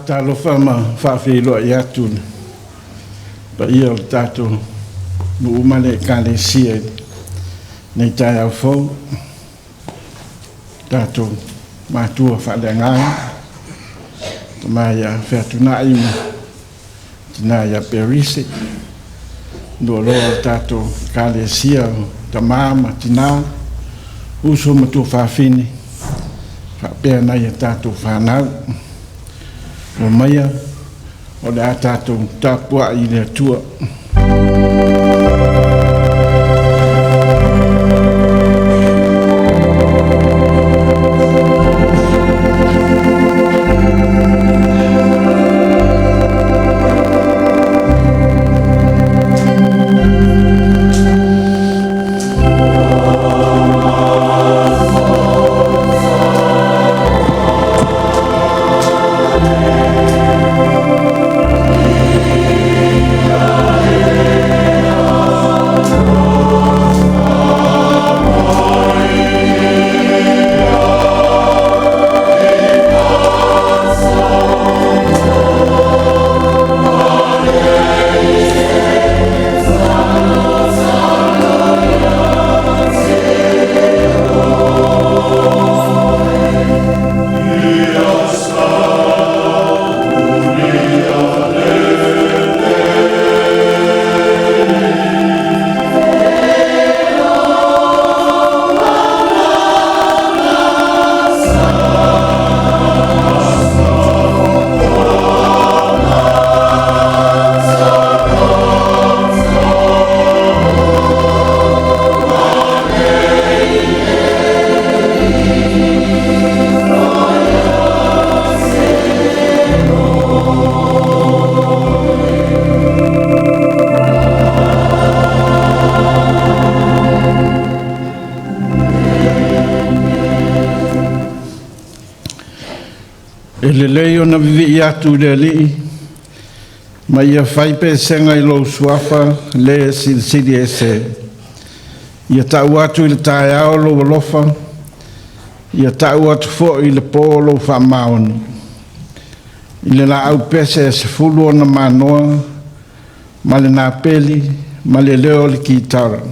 talofa ma whawhiloa I atu pa ia o tātou no umale kalesia nei tai au fau tātou mātua whalengai tamaya whiatunai ma tina ia perise no loa tātou kalesia tamama tina uso matu whawhini whapea nei tātou whanau o maia o le a tātou tāpua I le atua. Le leo na vivi atu le li ma ia whaipe senga I lo suafa le CCCS ia tau atu I le tae ao lo walofa ia tau atu fo I le po lo whamaoni I le la au pese se fulu na manoa ma le nā peli ma le leo le ki tara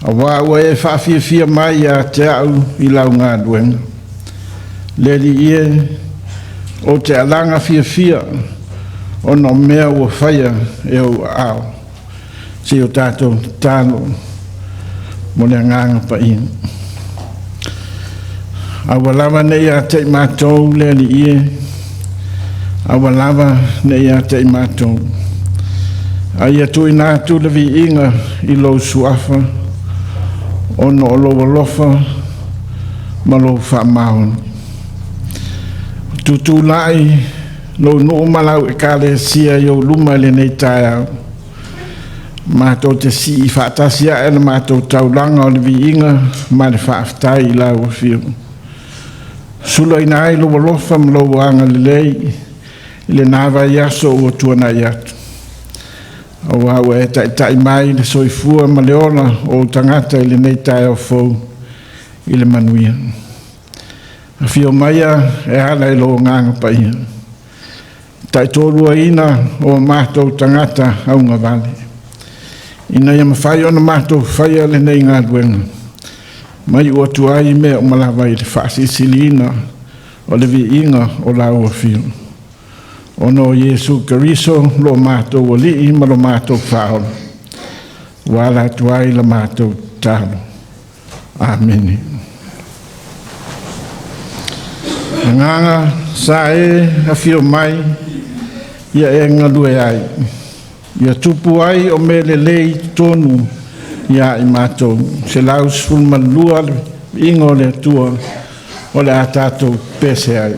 a wā ua e whawhiawhia mai a te au I lau ngā duenga le li ie o te alanga fia o no mea ua whaia e o ao si o tātou tāno mo le nganga pa ina awa lava nei a te mātou le li ie awa lava nei a te mātou a ia tui nātu le vi inga I lo suafa o no lo walofa ma lo whamahon tutu lai lo no malau e kale sia yo luma le nei tai au mato te si fatasia e mato taulanga o le viinga ma le whaaftai I lau fiu sula ina ai lo walofa mlo wanga le lei le nava yaso o tuana yatu o wawa e tai mai le soifua ma le ona o tangata I le nei tai au fau I le manuia a fio maia e hala I lo nganga pa ia. Tai tōrua ina o mātou tangata aunga vale. Ina ia mawhai ona mātou whaia le nei ngā duenga. Mai ua tuai mea o malawai le whaasisilina o le vi inga o lau a fio. Ono Yesu Kariso lo mātou o lii ma lo mātou whaola. Wala tuai la mātou tālo. Amen. Nganga sa e a fio mai ia e ngalue ai ia tupu ai o mele lei tonu ia I mātou se lau sfulma lua ingo le tua o le a tātou pese ai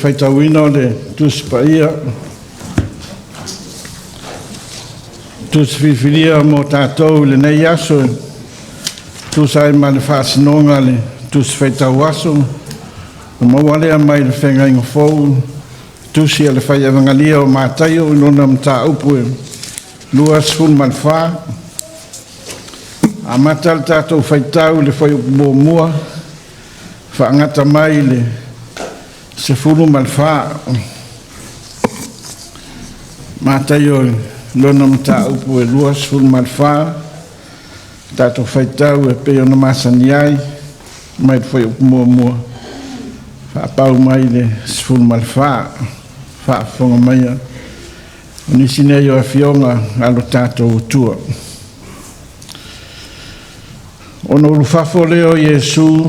whaitawina o le tuspaia. Tusfifiria mo tātou le nei aso. Tusai ma le whaasinonga le tuswhaitau aso. Mawalea mai le whenga ingo fōu. Tusi le whai awangalia o mātai o inona mta upu e. Lua sfun man wha. A matal tātou whaitau le whai upu mua. Whaangata mai le se fulu man wha. Mātai o lona mta upu e lua sfun man wha. Tātou whaitau e peo na masani ai. Mai le whai upu mua. Whaapau mai le sfun man wha. Whaafonga mai a. Nisi nei o a fionga alo tātou utua. Ono ulufafo leo Yesu,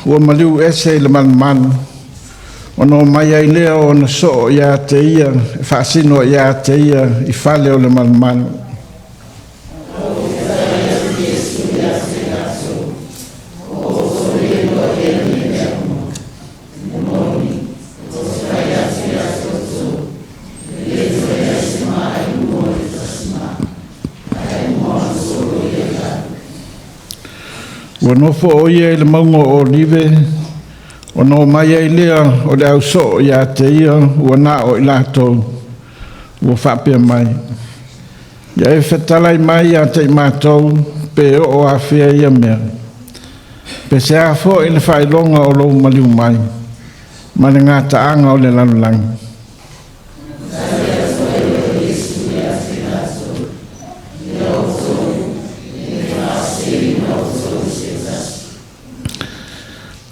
ua maliu ese le manmanu. Ono mai ai leo ona so ia te ia, whaasino ia te ia, I whale o le manmanu. Ua nofo o ia le maungo o olive, o no mai ai lea o le au so ia te ia, ua na o I latou, ua whapea mai. Ia e whetalai mai a te mātou, pe o a whea ia mea. Pe se a fo I le whailonga o lou maliu mai, ma le ngā taanga o le lanulangi.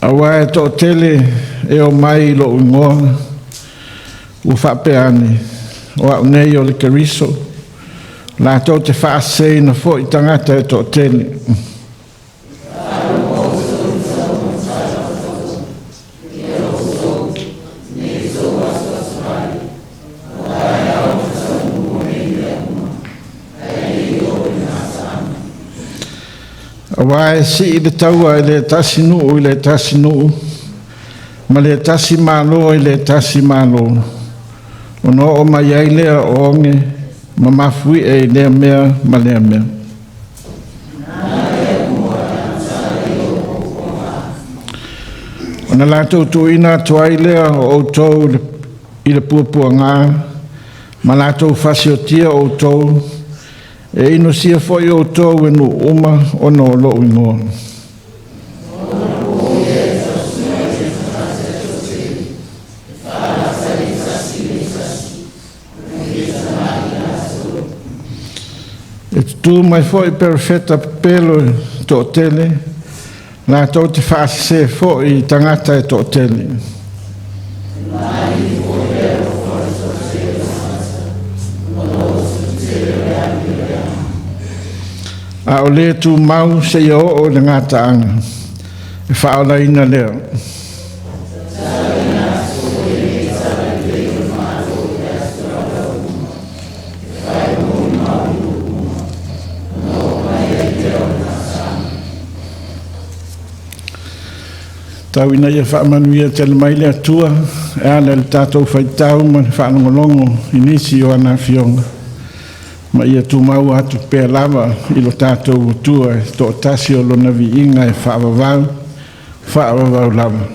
Awa e tō tele e o mai lo ungoa, u whapeane, o au nei o le keriso, la tō te whaasei na fo I tangata e tō tele. Awa e si I le taua I le tasi nuu I le tasi nuu, ma le tasi malo I le tasi malo. Ono o mai ai lea o onge, ma mafui e lea mea ma lea mea. Ona lātou tuina tuai lea o tau I le puapua ngā, ma lātou fasiotia o tau, e ino sia foi o tau e no uma o no lo ingoa. E tu mai foi perfetta pelo to tele, la to te fase foi tangata e to tele. A o le tu mau se i o le ngata anga. E whaola ina leo. Tau ina ia whaamanuia tele mai le atua. E ale le tātou whaitau man whaanongolongo inisi o ana fionga. Ma ia tu mau atu pēr lava I lo tātou utua e tō tasi o lona vi inga e whaavavau lava.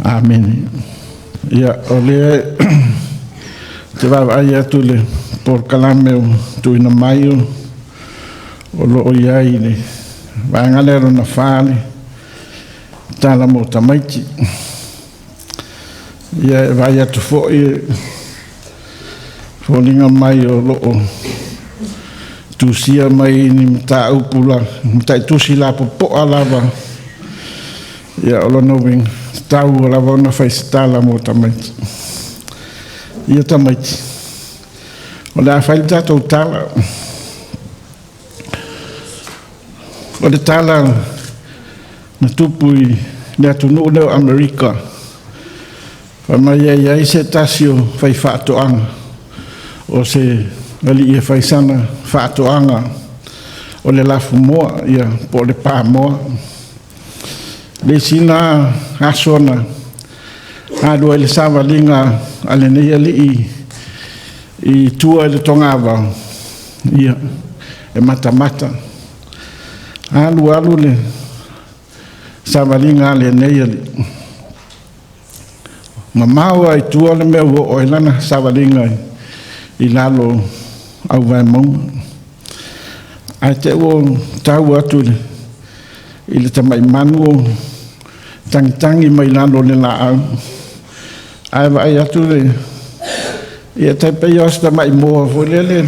Amen. Ia o lea te wawa ai atu le por kalame o tuina mai o lo o iai le waangalero na whale Tala mo Tamaiti. Ia e vai atu fōi Fōlinga mai o loo tusia mai ni mta upula mta tusi la po alava ia o lona wing tau o lava ona whaistala mo Tamaiti ia Tamaiti o la whaita tau Tala o le Tala na tupui le atunu leo Amerika whamai ai se tasio whai whaatoanga o se ali ia faisana whaatoanga o le lafu moa ia po le pā moa. Le sina asona Alu ele savalinga ale nei ali I tua ele tongava ia e mata alu le savalinga ale nei ali mamau ai tua le me o lana savalinga I lalo au vai mong ai te o tau atu le I le tamai manu tangi mai lalo le la au ai vai atu le ia te pe os tamai mo fo le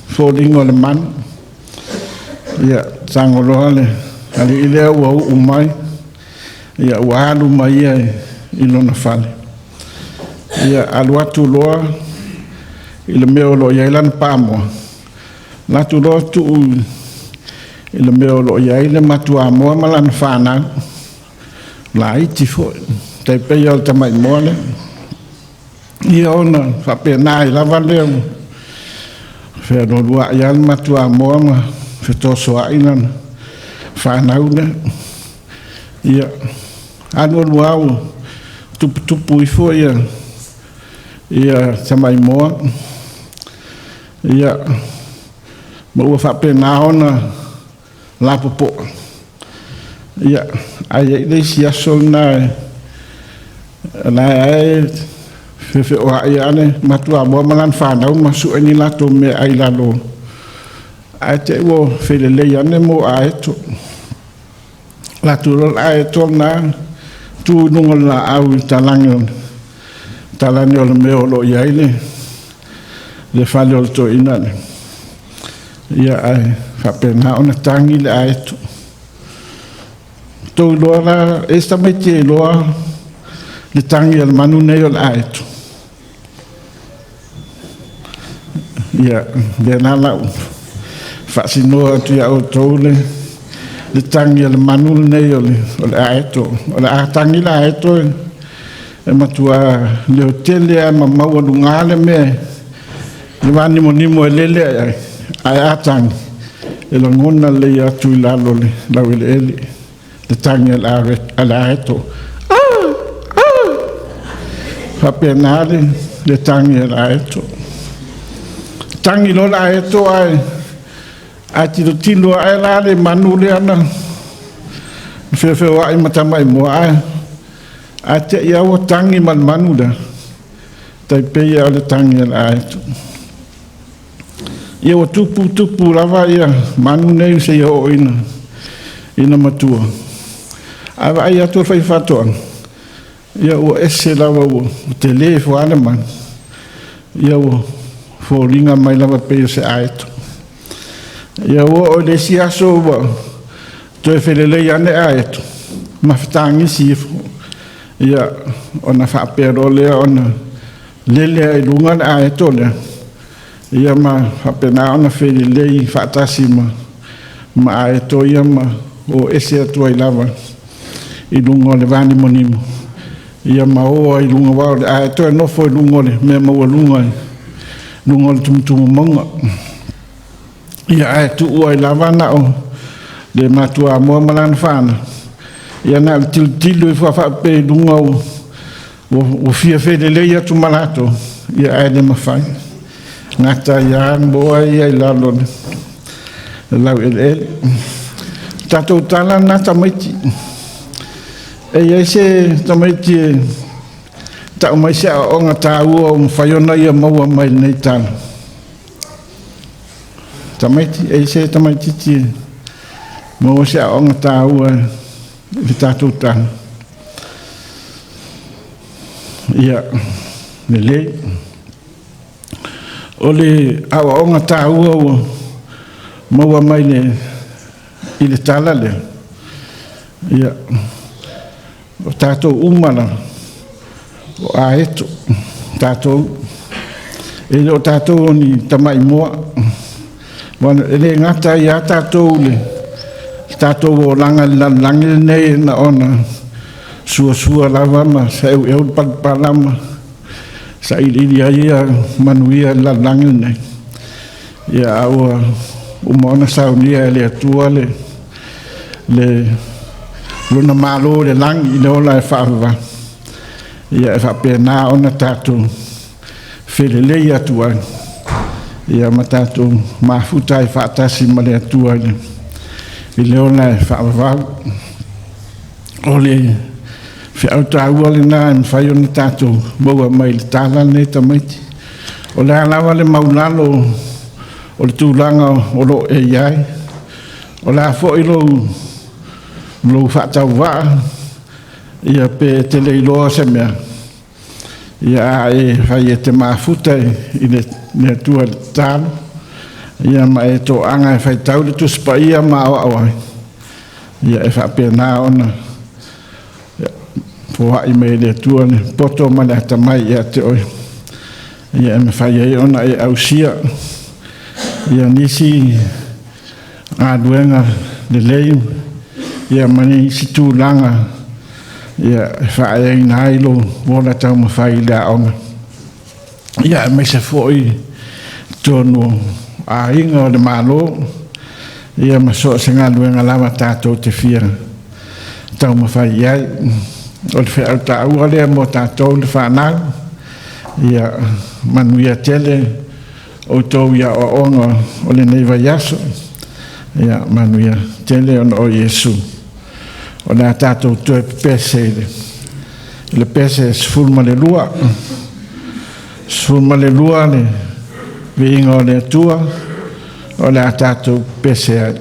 fo lingo le man ia sangolo le ali ile o mai ia walu mai I lona fale ia alu atu loa I le meo lo ia ilan pamo latu loa tu I le meo lo ia ile matua moa malan whanau la iti fo te peo te mai moa le ia ona whapena I lava leo whea no lua ia le matua moa ma whetoso a inan whanau le ia anu luau tupu I fo ia te mai moa ia ma ua whapena ona la popo ia ai le siaso na ai fe o ai ane matua mo malan whanau masu ani lato me ai lalo ai te o felele ane mo ai to lato ai to na tu nungol la au talani o le meo lo iai le fale o le to ina le ia ai whapena ona tangi le ai to tau loa la esta mai te loa le tangi al manu nei o le ai to ia le nala whaasinoa atu ia o tau le tangi al manu nei o le ai to o le a tangi le ai to e matua le hotele a mamau anu ngale me le wani monimo e lele ai atang e la ngona le atu I lalo le lau ele le tangi ala aeto whapenale le tangi ala aeto tangi lo la aeto ai tilo ai la le manu le ana whewhewai matamai mua ai te ia o tangi man manu da tai peia le tangi ala aeto ia o tupu lava ia manu nei se ia o ina matua ava ia to fai fato ia o ese lava o telefo ana man ia o foringa mai lava pe se aeto ia o le siaso wa to felele ia ne aeto maftangi sifo ia ona fa pero le ona lele ai lunga aeto le ia ma hapena ona felele fatasi ma aeto ia ma o ese atu ai lava I lungo le vani monimo ia ma o ai lunga wa aeto no foi lungo le me ma o lunga le tumtumu monga ia aeto o ai lava na o le matua mo malan fana ia na tilu fa pe lunga o fia felele ia tu malato ia ai le mafai ngata ia mo ai lalo lau ele tato tala na Tamaiti e se Tamaiti ta mai se o ngata o mfaiona ia mau mai nei tala Tamaiti e se Tamaiti ti mo se o ngata o tato tala ia lele ole awa o ngata o mau mai le I le tala le ia o tatou umana o aeto tatou e o tatou ni tamai moa wana ele ngata ia tatou le tatou o langa nei na ona sua lava ma sa eu palama sa ili ia manuia la langa nei ia o umona saunia le atua le luna malo le lang I le ola e whaava ia e whapena ona tātou whelelei atua ia ma tātou mafuta e whaatasi ma le atua i leona e whaavavau o le whiau tāua le nā e mwhai ona tātou maua mai le Tala ne Tamaiti o le alawa le maulalo o le tūlanga o lo e iai o le afo i lo whaatau waa ia pe te leiloa se mea ia e whai e te mafuta i le atua le talo ia ma e tō anga e whai tau le tuspa ia ma awa awa ia e whapena ona poha i me le atua le poto ma le atamai ia te oi ia e me whai e ona e ausia ia nisi a duenga le leim ia mani si tūlanga ia whae i nā ilo wona tau ma whai le aonga ia me se foi tonu a inga o le malo ia ma so se ngā luenga lama tātou te whia tau ma whai iai o le whea ta ua lea mo tātou le whanau ia manuia tele o tau ia o onga o le neiva yaso ia manuia tele o Yesu o le tātou tue pese le pese sfulma le lua le vinga o le atua o le tātou pese ai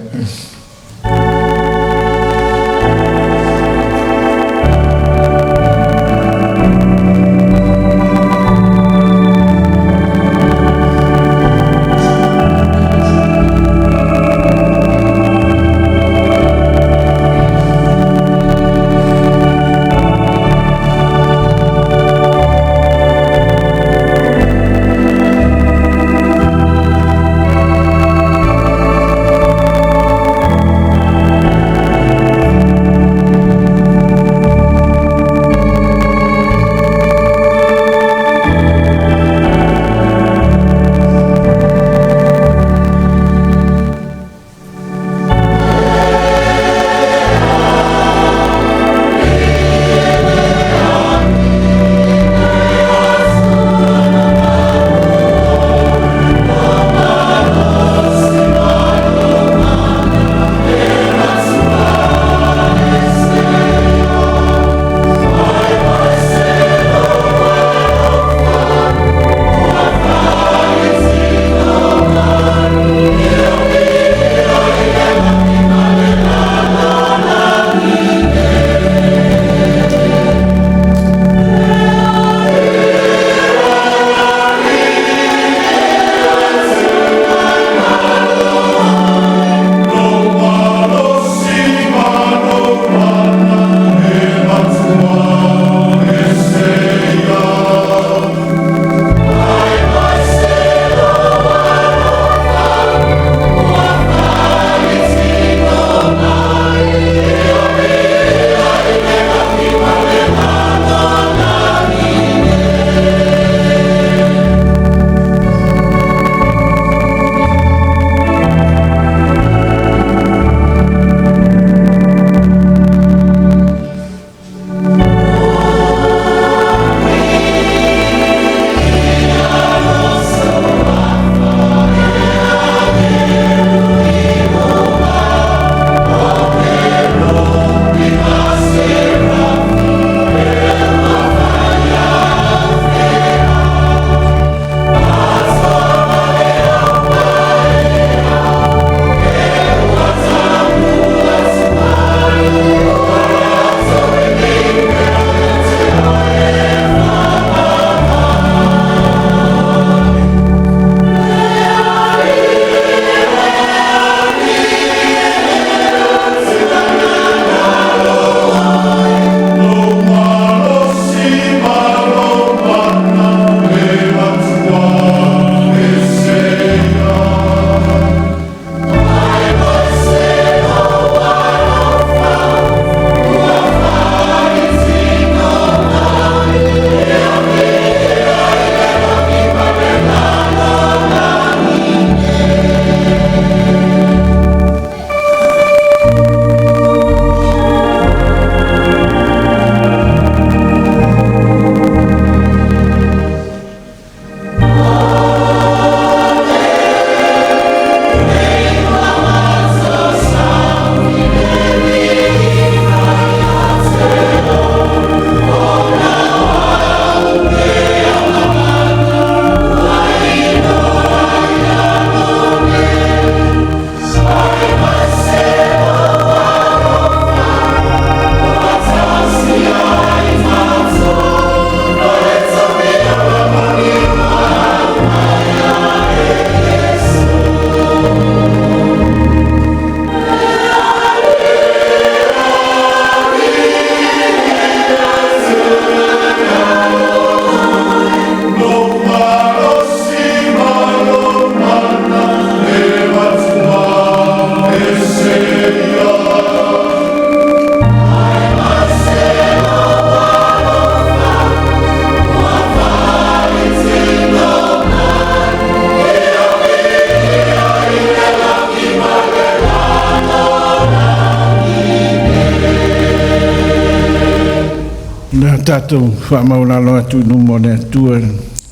tātou whamauralo atu numo le atua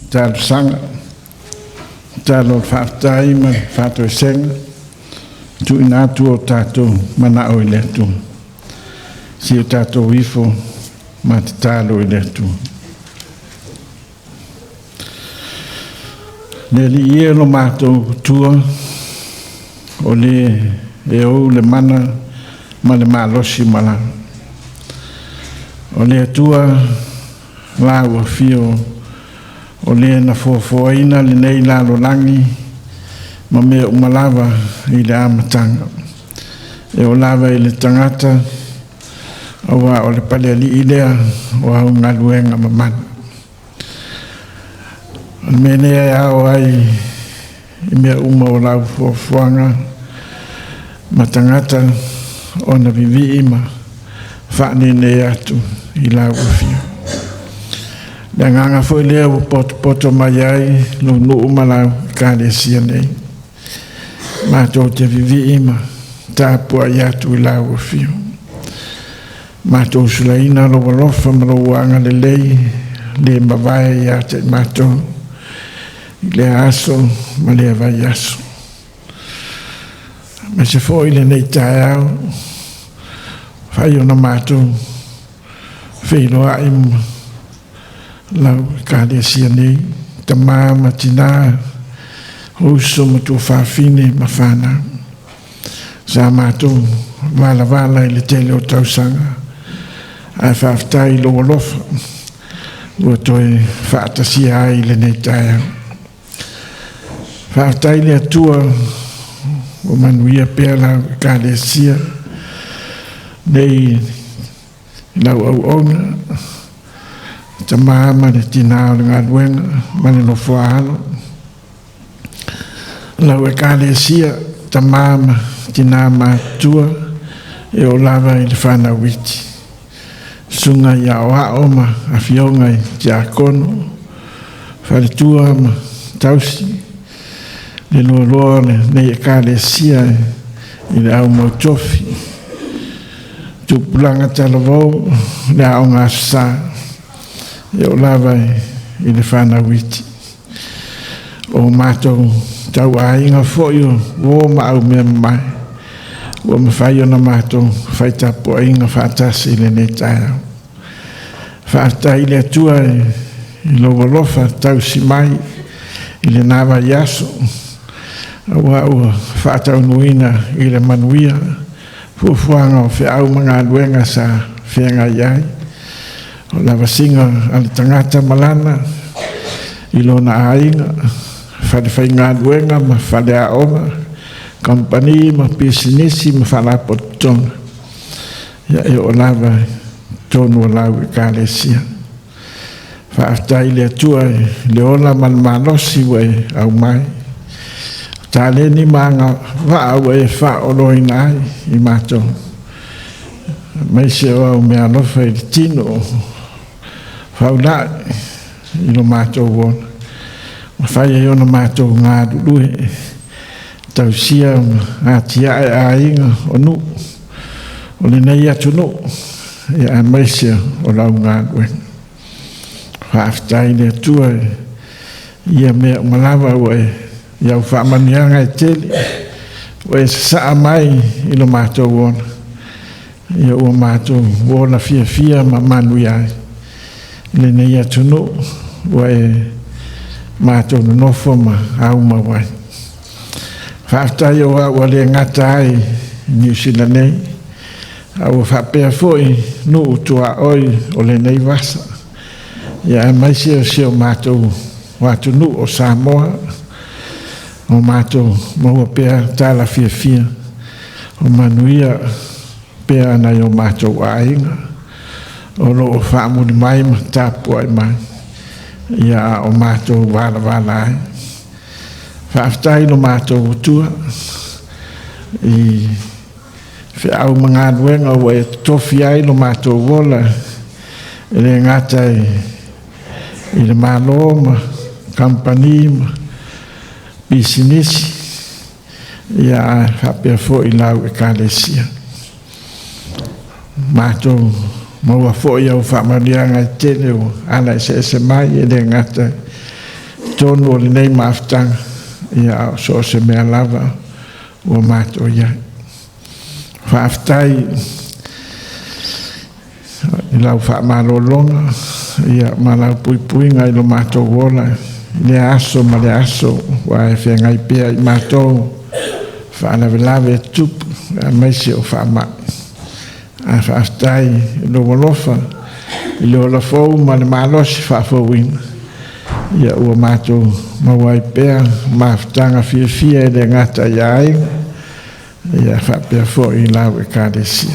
tātou sanga, tātou whaaftaima, whātou senga, tu ina atu o tātou mana o le atu. Si o tātou wifo, ma te tālo le atu. Le li ia lo mātou tua, o le e ou le mana, ma le mālosi mala. O le atua la ua fio o le na fofoaina le nei lalo langi ma mea umalawa i le amatanga. E o lava i le tangata awa o le pale ali i lea o au ngā luenga mamana. O le menea e au ai i mea uma o lau fofoanga ma tangata o na vivi ima whaane ne atu i lau ufia. Le nganga foi lea o poto mai ai lo nuu malau kāre sia nei. Mātou te vivi ima tāpua i atu i lau ufia. Mātou sulaina lo walofa ma lo wanga le lei le mawai i ate mātou i le aso ma le vai aso. Ma se foi le nei tae au whai ona mātou whailoa ima lau kāre sia nei tamā matina huso ma tu whawhine ma whānau. Sa mātou wala i le tele o tausanga ai whawhtai lo alofa ua toi whaatasia ai le nei tae au. Whawhtai le atua o manuia pēr lau kāre sia nei lau au onga tamā ma le tina o le ngā luenga ma le nofo ahalo lau e kāre sia tamā ma tina mātua e o lava i le whanawiti sunga i a o ma a fionga i te akono wharetua ma tausi le loa le nei e kāre sia i le au mautofi tupulanga talavou le au ngā sā e o lava i le whanawiti o mātou tau ainga fōi o ma au mea mai o ma whai ona mātou whai tapo ainga whātasi le nei tae au whātai le atua i lo walofa tau si mai i le nawa i aso awa ua whātau nuina i le manuia fuafuanga o whiau mga luenga sa whianga iai o lava singa ale tangata malana i lona ainga whale whai ngā luenga ma whale a oma company ma pisinisi ma whala potonga ia e o lava tonu o lau i kālesia whaaftai le atua le ola malmalosi wai au mai tāleni maanga whaau e whaoloina ai i mātou. Mai se o au mea lofa i tino whaulai i lo mātou wona. Ma whai e ona mātou ngā rurue tau sia ātia e āinga o nu. O le nei atu nu e a mai se o lau ngā rue. Whaaftai le atua ia mea malawa ue iau whaamanianga e tele o e saa mai i lo mātou wona ia ua mātou wona fia ma manui ai le nei atunu o e mātou nofo ma au ma wai whaaftai o ua le ngata ai New Zealand nei au whapea foi nu utua oi o le nei wasa ia mai se o mātou watu nu o Samoa o mātou maua pēr Tala fia o manuia pēr anai o mātou ainga o lo o whaamuri mai ma tāpua i mai ia o mātou wala ai whaaftai no mātou utua i whiau mga luenga o e tofi ai no mātou wola e le ngata i le malo ma company ma bisinisi ia hapea fo i lau e kālesia. Mātou maua fo'i au whaamarianga I tene o ana se mai e le ngata tonu o le nei maafutanga ia so se mea lava o mātou ia. Whaafutai I lau whaamarolonga ia malau puipuinga I lo mātou wola le aso ma le aso wa e whengai pia I mātou whaalawe tupu a maisi o whaama a whaafutai lo walofa I lo la fau ma le malosi whaafauina ia ua mātou mawai pia maafutanga fia e le ngata ia ainga ia whaapea fo I lau e kādesia.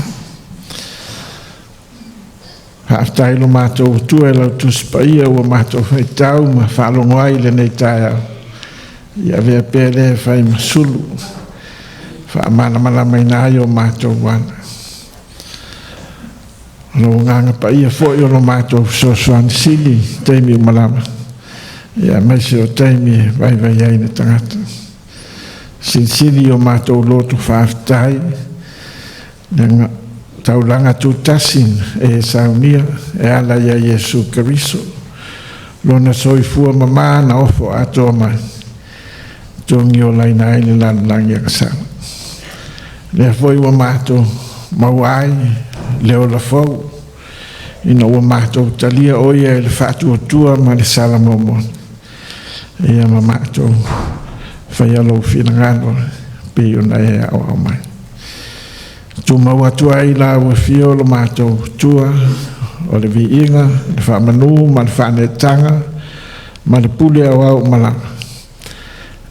Whaaftai lo mātou tua e lau tuspaia ua mātou whaitau ma whaalongo ai le nei tae au. Ia vea pea le whai masulu. Whaamana mai nai o mātou wana. Lo nganga pa ia fo I o lo mātou sosoan sili teimi umalama. Ia maisi o teimi vai ai na tangata. Sinsili o mātou lotu whaaftai. Nenga taulanga tutasin e saunia e ala ia Yesu Keriso. Lona soifua mama na ofo atoa mai. Tongi o laina ai le lanlangi akasana. Lea foi ua mātou mauai leo la fau. Ina ua mātou talia oia e le whātua tua ma le sala momon. Ia ma mātou whaialo whinangano pe ona e au mai. Tu maua tua I la ua fio lo mātou tua o le viinga, le whaamanu, ma le whaanetanga, ma le pule au malanga.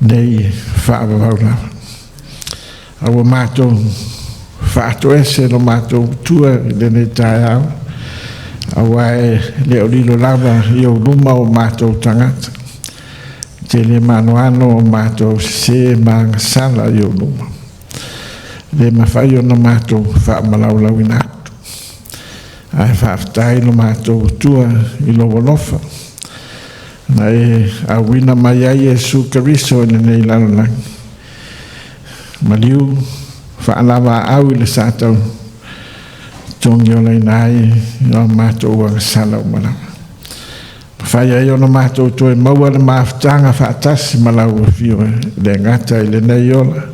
Nei whaavavau lawa. Aua mātou whaatoese lo mātou tua le nei tae au. Aua e leo lilo lava I o luma o mātou tangata. Te le manoano o mātou se mangasala I o luma. Le mawhai o na mātou whaamalau ina atu. Ai whaafutai lo mātou tua I lo walofa. Na e awina mai ai Yesu Keriso I nei lalolangi. Maliu whaalawa au I le sātau. Tongi o leina ai I o mātou wangasala o malama. Whai ai o na mātou tua maua le maafutanga whaatasi malau o fio le ngata I le nei ola.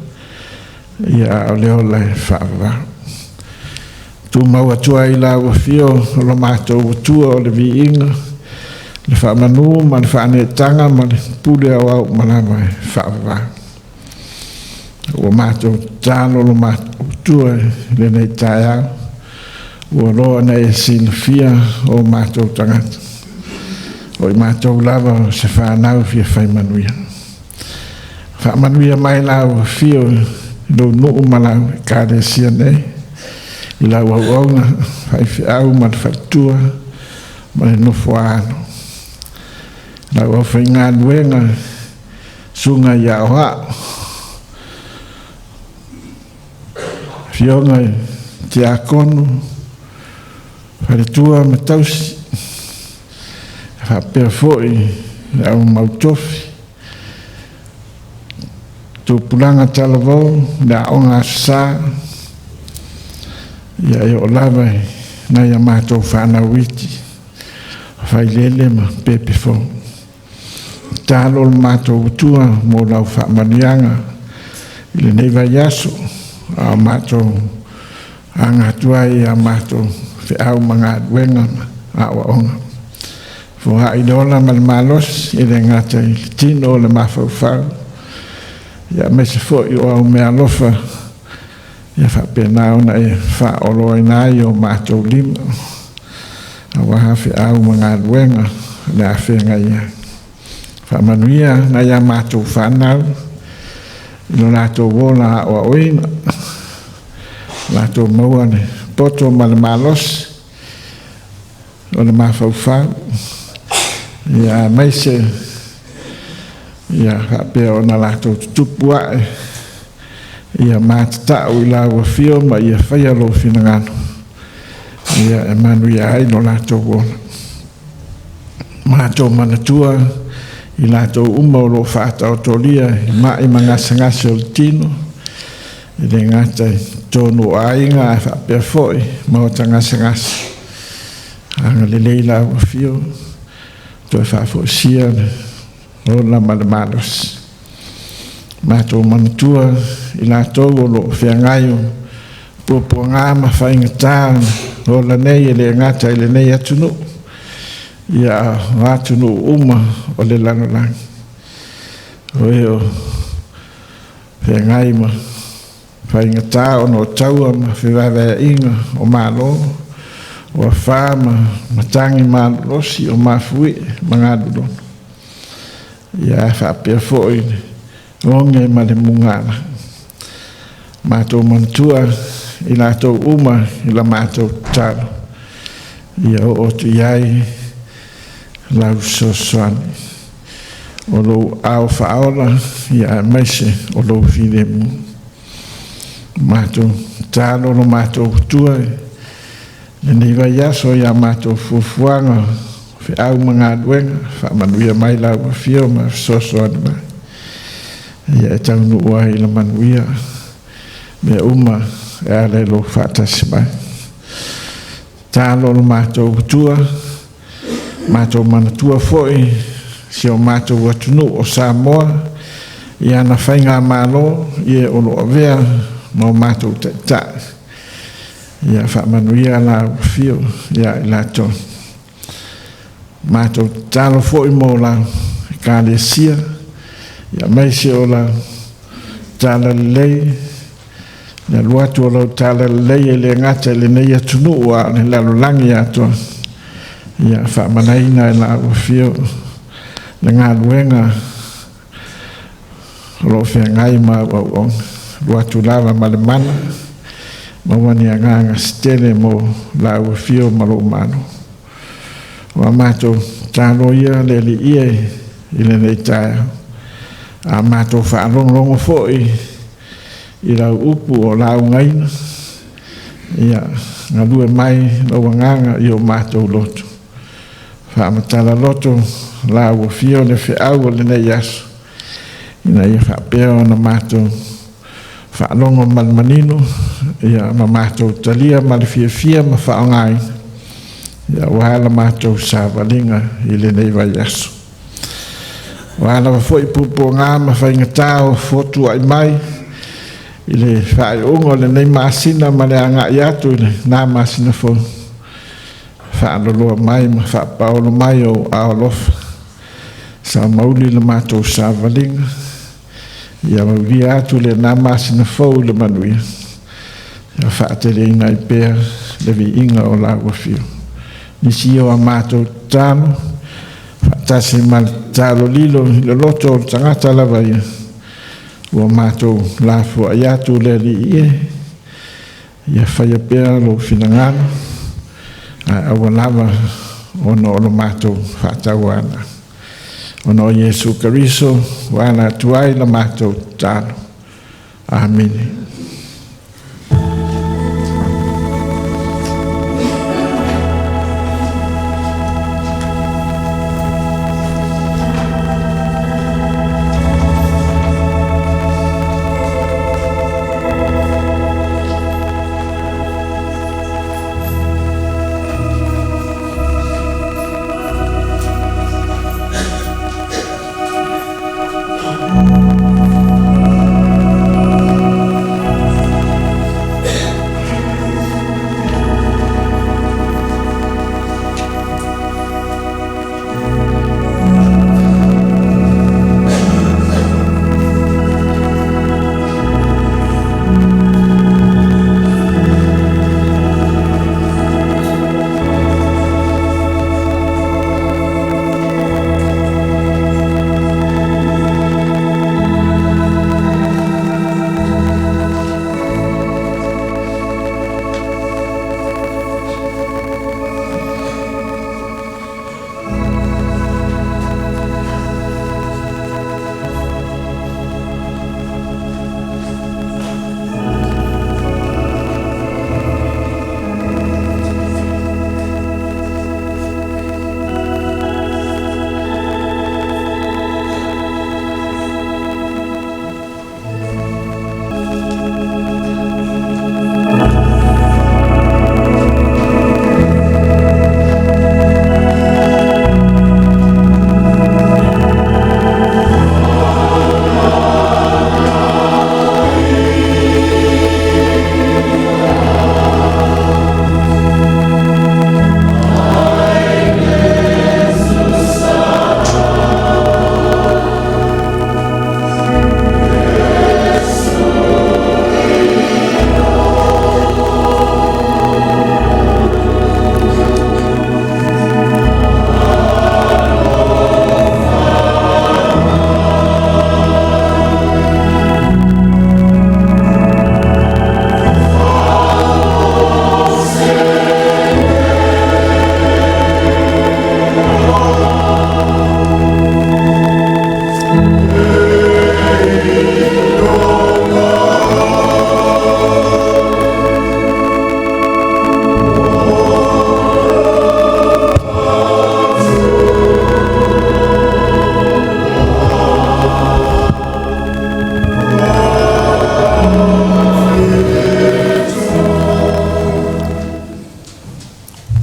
Ia o leo lai whaava. Tu maua tua I la ua fio o lo mātou tua o le viinga. Le whaamanu ma le whaanetanga ma le pule au malama e whaava. Ua mātou tāno lo mātou tua le nei tae au. Ua roa nei sinafia o mātou tangata. O I mātou lava se whanau fia whaimanuia. Whaamanuia mai la ua fio lo nuu malau e kāresia nei. I lau au auna, whaifi au ma le whaitua, ma le nofo ano. Lau au whainga nuenga, sunga I au hao. Fionga te akono, whaitua ma tausi. Whapea foi, au mautofi. Tu pulanga talavau, na onga sa. Ia e o lava na ia mātou whanawiti. Whailele ma pepe fo. Tālo le mātou utua mō lau whaamanianga. Ile nei vai aso. A mātou angatuai a mātou whiau mga adwenga a wa onga. Fo hai dola ma le malos, ile ngata I tino le mawhauwhau. Ia mese fo I o au mea lofa. Ia whapenao na e whaoloi nai o mātou lima. A wahawhi au mga adwenga na awhenga ia. Whamanuia na ia mātou whanau. Ino nātou wona o oina. Nātou maua ne poto ma le malos. O le mawhauwhau. Ia maise. Ia hapea o na lātou tutupu ae. Ia mātatau I la ua fio ma ia whaialo whinangano. Ia e manu ia ai no lātou wona. Mātou manatua I lātou uma o lo whaatau tolia I mai mangasangase o tino. I le ngata tonu ainga e whapea foi ma o tangasangase. le leila o fio to fa fo sia o la malmalos mato mantua ila to lo fe ngaio po nga ma fa ingata o la nei le ngata le nei atunu ya atunu uma o le langa o fe ngai ma fa ingata o no tau ma fe va inga o malo o fama matangi malosi o mafui mangadu ya fa pe foi onge ma le mungana mato mantua ila to uma ila mato talo ia o tu yai la sosani o lo au faola ia mese o lo fide mu mato talo no mato tua ni va ya so ya mato fufuanga fe au Maugakiekie fa manuia mai la fio ma sosani ma ia tau no wa ila manuia me uma ale lo fatasma talo mato tua mato manatua foi se o mato watunu o Samoa ia na fainga malo ia o lo avea mo mato ta ia fa manuia la fio ia la to mato talo foi mo la kalesia ia mai se o la tala lei na luatu o lau tala lei le ngata le nei atunu ua le lalolangi atua ia whaamanaina e la uafio le ngā luenga lo whea ngai ma au luatu lava ma le mana ma wani a nganga stele mo la uafio ma lo mano wa mato talo ia le li ie i le nei tae a mato whaalongongo foi i rau upu o lau ngaina ia ngā lue mai no wanganga i o mātou lotu whaamatala lotu lau o fio le whiau o le nei aso ina ia whaapeo na mātou whaalongo malmanino ia ma mātou talia ma le fia ma whaongai ia wahala mātou sāwalinga i le nei vai aso wahala wafoi pupo ngā ma whaingatao fotu ai mai i le whae ungo le nei maasina ma le anga i atu le nā maasina fo whaanoloa mai ma whaapaolo mai o aolofa sa mauli le mātou sāwalinga ia mauli atu le nā maasina fo le manuia ia whaatele ina i pēr le vi inga o la wafio nisi o a mātou tāno whaatase ma tālo lilo le loto o tangata lava ia ua mātou lafo ai atu le li ia whaia pēra lo finangana awa lava ono o lo mātou whaatau ana ono Yesu Kariso wana tuai la mātou tāno. Amen.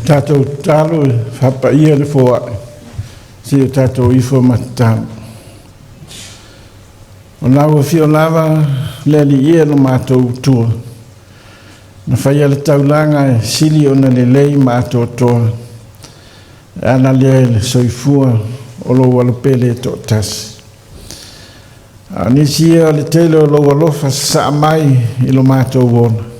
Tātou talo whapaia le fōa. Si o tātou ifo matau. O lawa fio lava le li ia no mātou tua. Na whaia le taulanga sili o na le lei mātou toa. Ana le soifua o lo walapele to tasi. Nisi o le tele o lo walofa sa mai i lo mātou wona.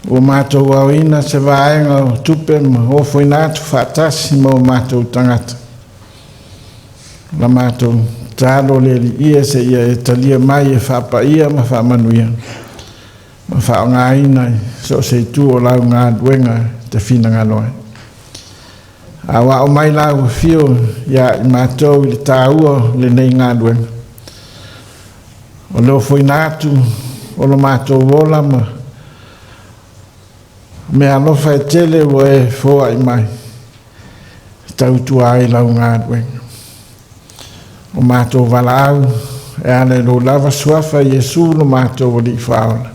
O mātou awina se vaenga o tupe ma o whainatu whaatasi ma o mātou tangata. La mātou tālo le li ia se ia e talia mai e whapaia ma whamanuia. Ma whaongaina so se tu o lau ngā duenga te whina ngaloa. Awa o mai lau fio ia i mātou i le tāua le nei ngā duenga. O leo whainatu o lo mātou wola ma me alofa e tele o e fōa i mai. Tautu ai lau ngā duenga. O mātou wala au e ale lo lava suafa Jesu lo mātou o li whaola.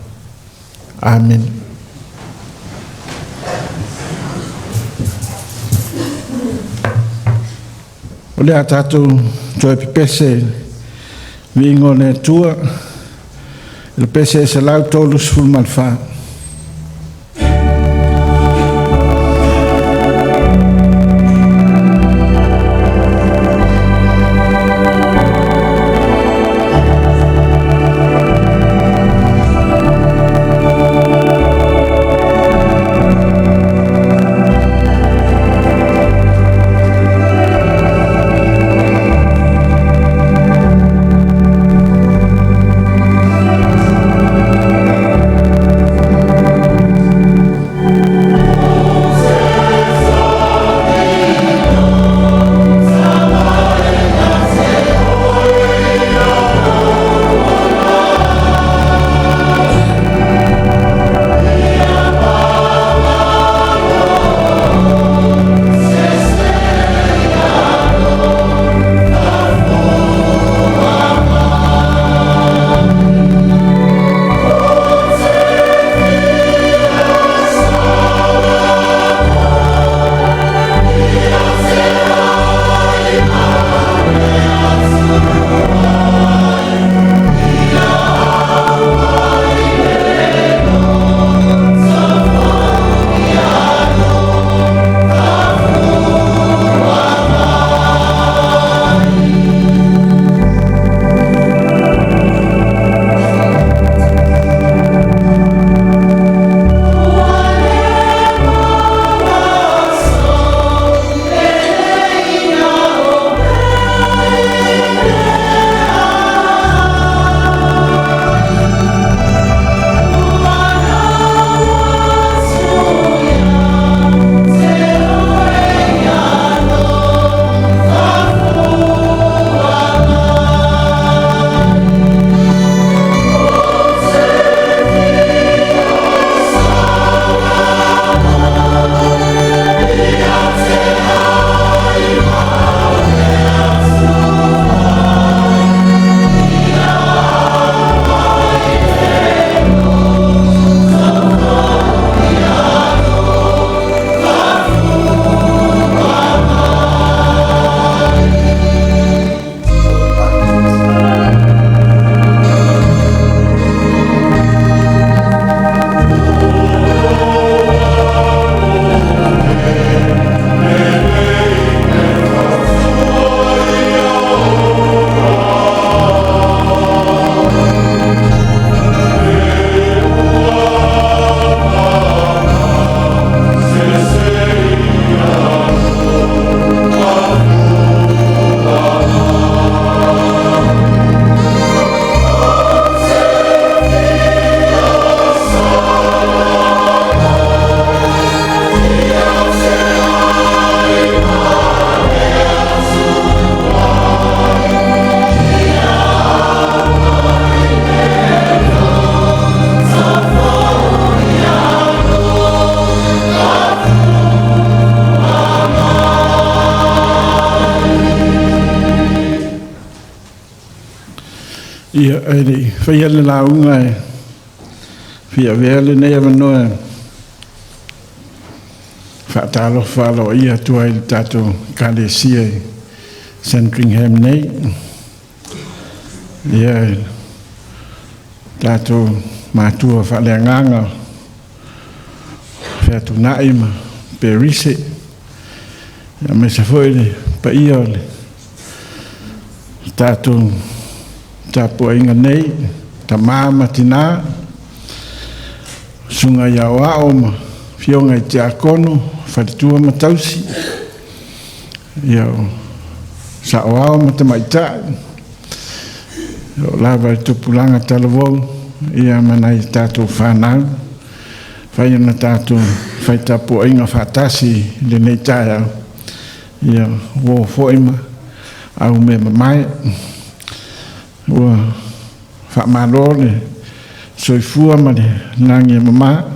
Amen. O lea tātou toi pipese vingo ne tua il pese se lau tolus fulmalfa. Ia ai fai ale la unga e fia vele nei avanoa Faatalofa lo ia tua i tātou kalesia Sandringham nei. Ia tātou mātua whaleanganga wheatunai ma perise. Ia me se whoere pa ia ole. Tātou tāpua inga nei, ta māma tina, sunga iau ao ma fionga i te akono, wharitua ma tausi. Iau sa o ao ma Tamaiti. Iau lava i tupulanga talavou, ia manai tātou whanau. Whai ana tātou whai tāpua inga whatasi le nei tai au. Ia wō whoima au me mamai. Ua whamarole soifua ma le nangi mama.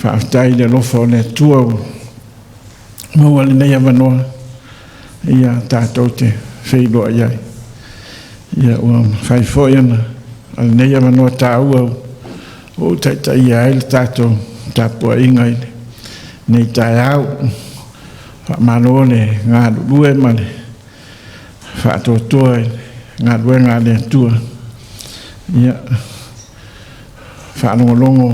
Whaafitai le lofa o le tua maua le nei avanoa. Ia tātou te wheiloa iai. Ia ua whai whoi ana le nei avanoa tā ua o Taitaiina ai le tātou tāpua inga i nei tai au. Whamarole ngā lue ma le whaatotoa i ngā ruenga le tua. Ia whaanongolongo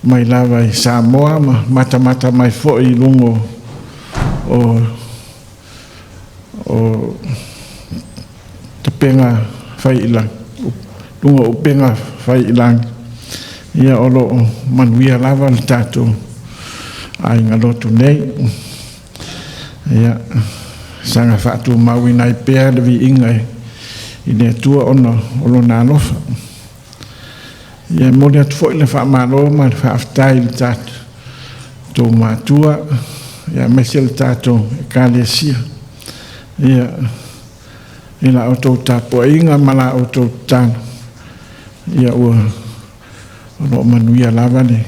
mai lava i Samoa ma mata mai fo i lungo o te penga whai ilang. Lungo o penga whai ilang. Ia olo manuia lava le tātou ai ngā lotu nei. Ia sanga whaatu maui nai pēr le vi ingai i le tua ono olo nā lofa. Ia mole atu fo i le whaamalo ma le whaafitai le tātou tō mātua. Ia mese le tātou e kālesia. Ia ila o tō tāpua inga mala o tō tāno. Ia ua olo manuia lava le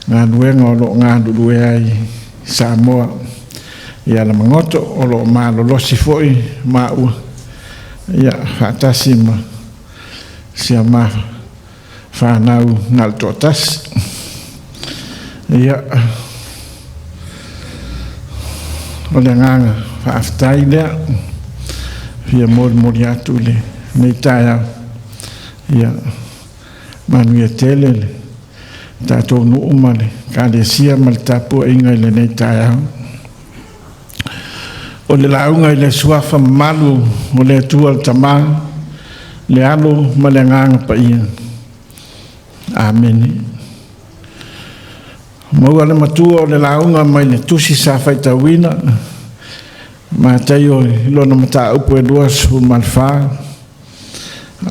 ngā nuenga olo ngā lulue ai Samoa. Ia la mangoto olo malolosi foi ma ua. Ia whaatasi ma sia ma whanau ngal tōtasi. Ia o le nganga whaafitai lea. Fia mori atu le nei tai au. Ia manuia tele le tātou nuuma le kālesia ma le tāpua inga le nei tai au. O le launga i le suafa malu o le atua le tamā, le alo ma le nganga pa ia. Amen. Maua le matua o le launga mai le tusi sa Taitaiina, ma tai o lona mata upu e lua sifuru ma le whā.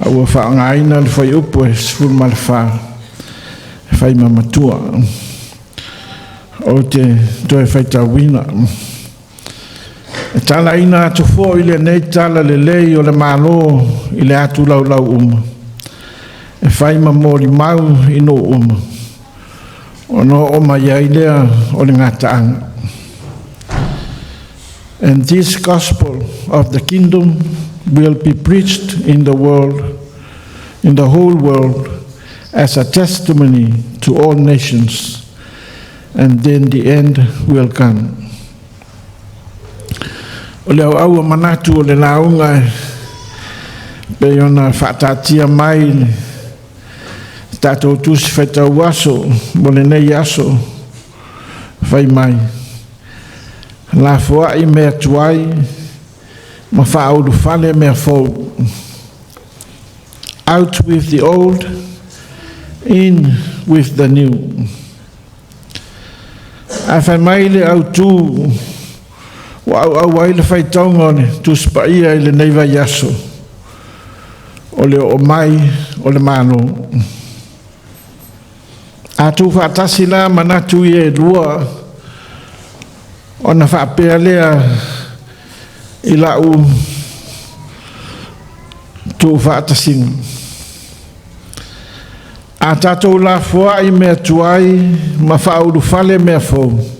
Aua whaangaina le whai upu e sifuru ma le whā. Whai ma matua. O te toe Taitaiina. Tala ina atu fo i le nei tala le lei o le malo i le atu lau uma. E whai ma mori mau i no uma. O no oma iai lea o le ngataanga. And this gospel of the kingdom will be preached in the whole world, as a testimony to all nations, and then the end will come. O leo aua manatu o le launga pe ona whaatatia mai tātou tusi whaitau aso mo le nei aso whai mai. La fua i mea tuai ma whaaudu whale mea fau. Out with the old, in with the new. A whai mai le au tū wa au ai le whaitaunga ne tuspa ia i le neiva yaso. O le o mai o le mano. A tu whaatasi la manatu i e lua o na whaapea lea i lau tu whaatasinga. A tātou la fua i mea tuai ma whauru whale mea fau.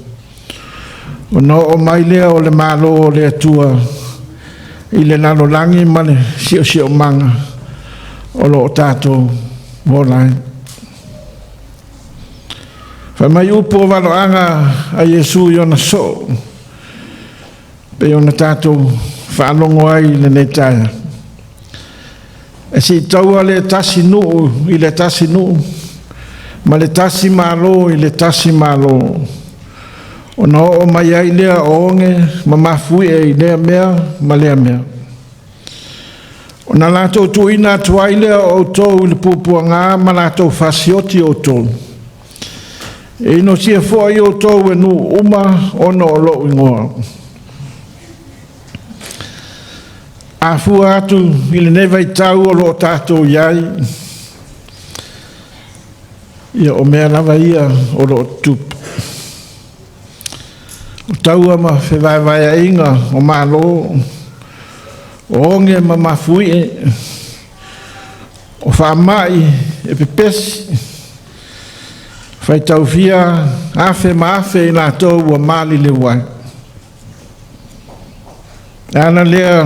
O no o mai lea o le malo o le atua i le nano langi ma le sio manga o lo tātou mo lai. mai upo waloanga a Yesu iona so. Pe iona tātou whaalongo ai le nei taia. E si taua le tasi nuu i le tasi nuu. Ma le tasi malo i le tasi malo. O na o mai ai lea o onge ma mafui e i lea mea ma lea mea. O na lātou tuina tuai lea o tōu i le pupua ngā ma lātou whasioti o tōu. E ino sia fua i o tōu e nu uma ono o lo ingoa. A fua atu i le nevai tau o lo tātou iai. Ia o mea lava ia o lo tupu. O taua ma whewai a inga o malo. O onge ma mafui e. O whaamai e pepesi. Whai tau fia afe ma afe i nā tōu a mali le wai. Ana lea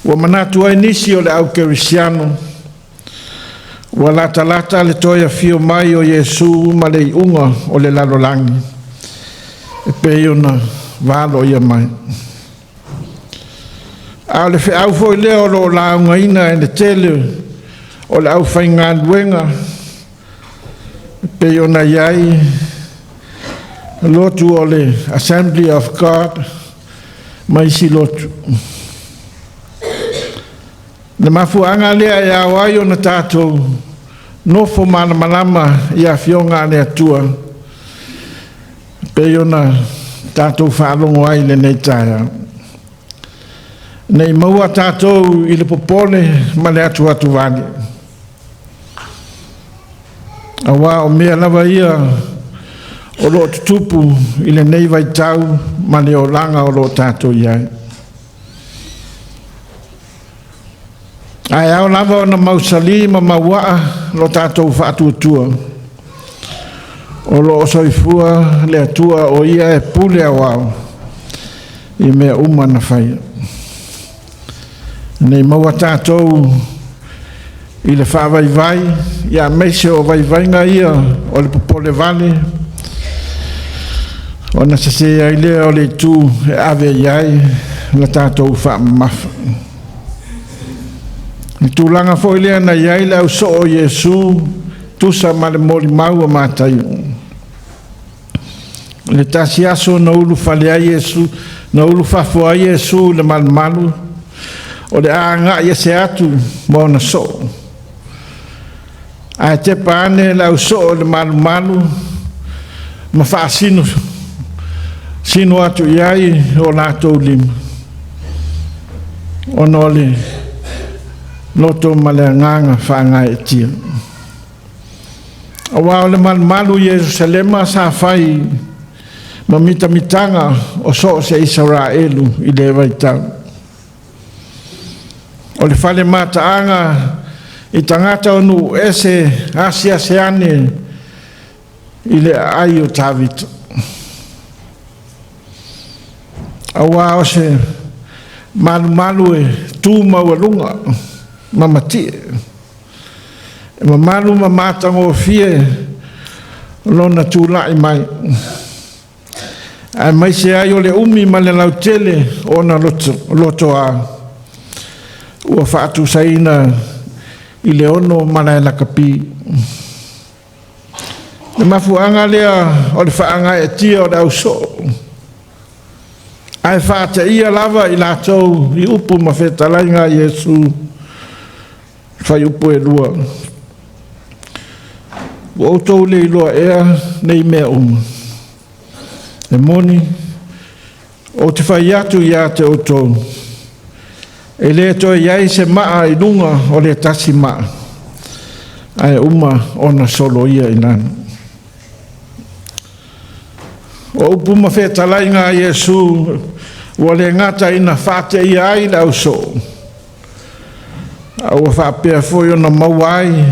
ua manatu ai nisi o le au kerisiano. Ua lata lata le toia fio mai o Yesu ma le unga o le lalolangi. E pei ona walo ia mai. A le au foi leo lo launga ina e le tele o le au whainga luenga. Pe ona iai lotu o le Assembly of God mai si lotu. Le mafuanga lea e awai o na tātou nofo mana malama i a fionga le atua. Pe ona tātou whaalongo ai le nei taia. Nei maua tātou i le popole ma le atu atu vani. Awa o mea lava ia o lo tutupu i le nei vai tau ma le o langa o lo tātou iai. Ai au lava o na mausali ma mawaa lo tātou whaatuatua. O lo soifua le atua o ia e pule awao i mea umana whaia. Nei maua tātou i le whaavaivai, ia meise o vaivainga ia o le popole vale. O na sase ai lea o le tū e ave iai na tātou whaamafa. Ni tūlanga foi lea na iai le au so o Yesu tusa ma le mori mau a mātai. Le tasi aso na ulu whale a Yesu, na ulu whafo a Yesu le malu. O le anga ia se atu mo na so. Ai te pane lau so le malu ma wha sino atu iai o lātou lima. O no le loto ma le nganga whaanga e tia. O wao le malu Jerusalema sa whai ma mitanga o so se Israelu i le waitau. O le whale mataanga i tangata o nu ese asia seane i le ai o tāwita. Awa o se malu e tū maualunga mamatie. E malu matango o fie lona tūlai mai. Ai mai se ai o le umi ma le lautele o na loto a. Ua whaatu saina i le ono mana e lakapi. Le mafuanga lea o le whaanga e tia o le au so. Ai whaata ia lava i lātou i upu ma whetalainga Yesu. Whai upu e lua. Ua outou le iloa ea nei mea E moni o te whai atu ia te outou. E le toi iai se maa i lunga o le tasi maa. Ai ona solo ia inana. O upu ma whetalai ngā Yesu ua le ngata ina whate ia ai lau so. Ua whapea foi ona mauai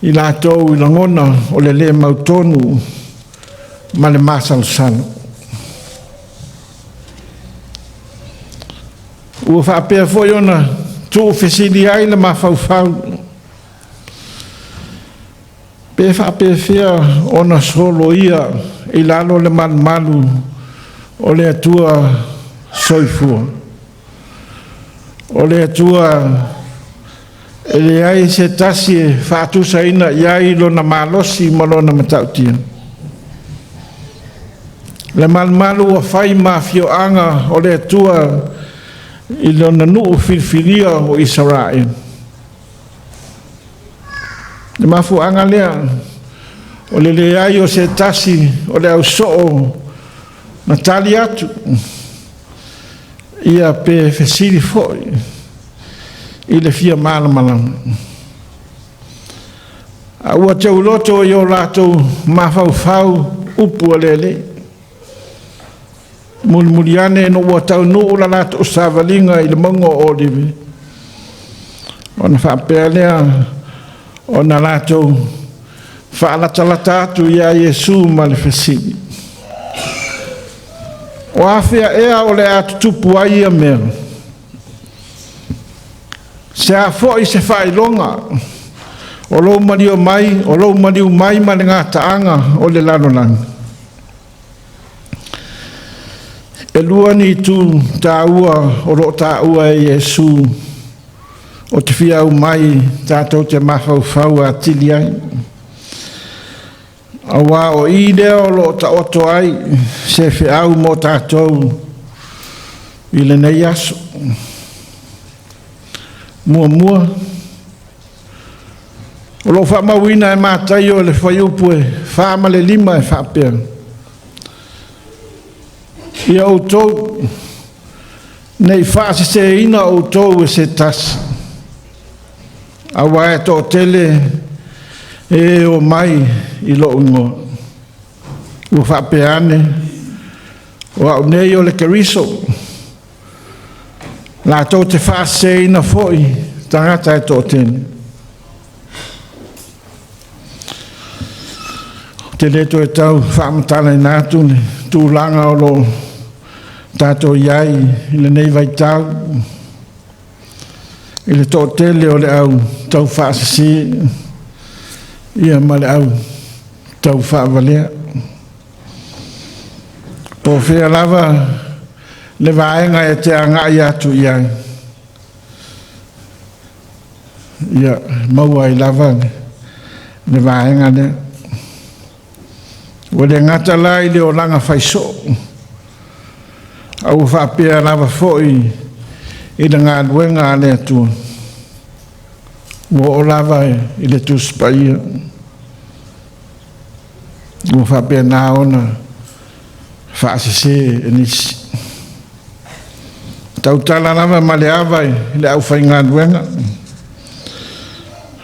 i lātou i langona o le mautonu ma le masalsana. Ua whapea foi ona tū whesili ai le mawhauwhau. Pe whapewhia ona solo ia I lalo le malu o le atua soifua. O le atua e le ai se tasi e whaatusaina iai lona malosi ma lona matautia. Le malu a whai mawhioanga o le atua I lona nuu whiwhiria o Israel. Le mafuanga lea o le ai o se tasi o le au soo na tali atu ia pe fesiri foi I le fia malamalama. A ua tau loto I o lato mawhauwhau upu alele. Muliane no ua tau nuu la lato o savalinga I le mongo o liwe. Ona whapea lea ona lato whaalatalata atu ia Yesu ma le fesiri. O awhia ea o le atu tupu ai a mea. Se a fo I se whailonga. O lou mariu mai ma le ngā taanga o le lalolanga. E lua ni tu tāua o ro tāua e Yesu. O te whiau mai tātou te mawhauwhau a tili ai. A wā o I leo lo ta oto ai se whiau mo tātou I le nei aso. Mua. O lo whamawina e mātai o le whaiupu e whaama le lima e whapea. Ia o tau nei whaase se ina o tau e se tasi. A wā e tō tele e o mai I lo ungo. Ua whapeane o au nei o le keriso. La tō te whaase ina foi tangata e tō tene. Te leto e tau whaamatala I nātu ne tūlanga o lo tātou iai I le nei vai tau. I le tō tele o le au tau whaasasi ia ma le au tau whaavalea. Po whea lava le vaenga e te angai atu iai. Ia maua I lava le vaenga lea. O le ngata lai le o langa whaiso. Au whapea lava foi I le ngā luenga le atua. O lava I le tuspaia. O whapea nā ona whaasese e nisi. Tau tala lava ma le awai le au whai ngā luenga.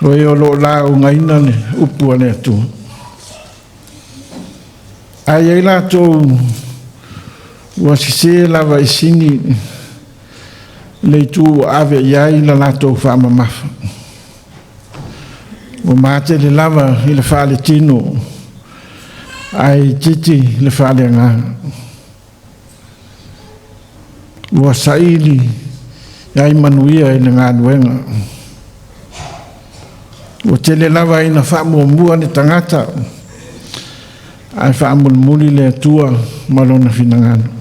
Roi o lo la o ngaina le upua le atua. Ai ai lato ua sise lava I sini le tu ave iai la lato whaamamafa. O mate le lava I le whaale tino ai titi le whaale ngā. Ua saili ai manuia I le ngā nuenga. O tele lava I na whaamua ni tangata. Ai whaamulmuli le atua malona whinangana.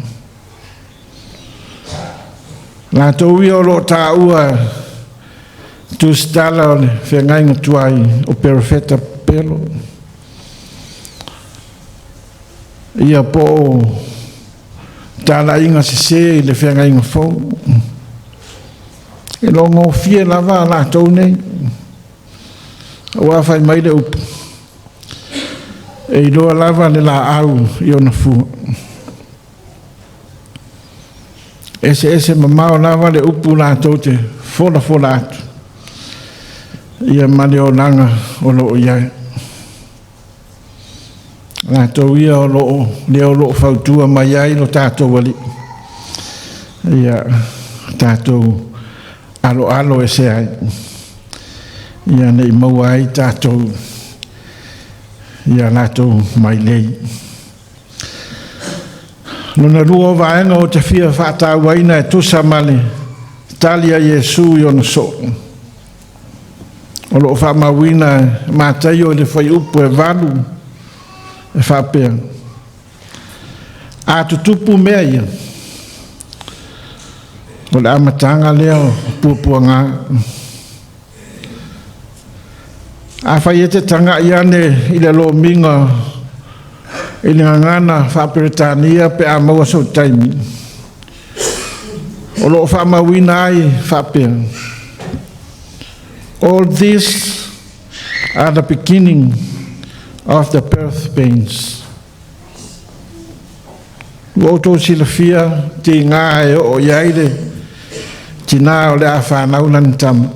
La tau ia o lo tā ua tu stala o le whengainga tuai o perofeta pelo. Ia po Tala inga se le whengainga fau. E longo fie lava la tau nei. Ua whai mai le upu. E I loa lava le la au I ona fua. Ese mamao lava le upu la tau te fola atu. Ia male o langa o loo iai. La tau ia o loo leo loo fautua mai iai lo tātou wali. Ia tātou alo e se ai. Ia nei maua ai tātou ia lato mai lei. Lona rua vaenga o te whia whaatauaina e tusa male talia Yesu I ona so. o lo fa mawina matai o le fai upu e valu e fa pea a tutupu mea ia o le amatanga leo pupuanga a fai e te tanga iane i le lo minga i le ngangana fa peretania pe a maua so taimi o lo fa mawina ai fa pea. All these are the beginning of the birth pains. Lotu silafia ti ngā e o iaire tina o le a whanau lan tamu.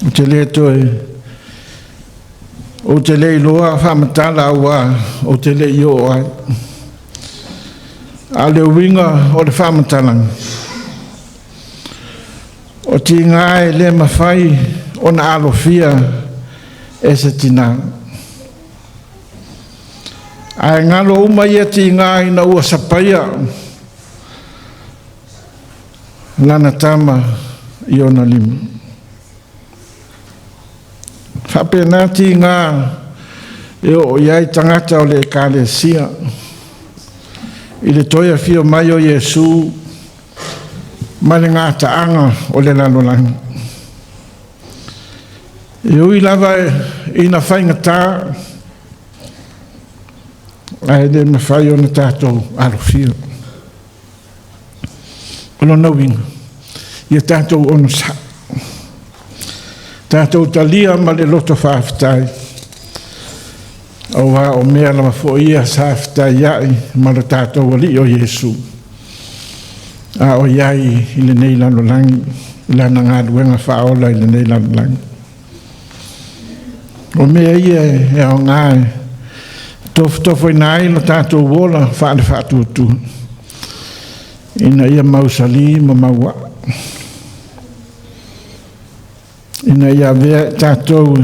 O te le toi, o te le iloa whamatala ua, o te le io ai. A le winga o le whamatalanga. O ti ngā e le mawhai o na alofia e se tina. Ai ngalo uma ia ti ngā ina ua sapaia lana tama i ona lima. Whapena ti ngā e o iai tangata o le ekalesia i le toia fio mai o Yesu male ngā taanga o le lalolangi. E ui lava ina whainga tā, ai le mawhai o na tātou arofia. Ono nauinga, ia tātou ono sa. Tātou talia ma le loto whaafitai. Au wā o mea lama fo ia sa afitai iai ma le tātou wali o Yesu. A o iai i le nei lalolangi, i lana ngā ruenga whaola i le nei lalolangi. O mea ia e o ngāe, tofo i nai no tātou wola whaale whaatutu. Ina ia mausali ma maua. Ina ia vea tātou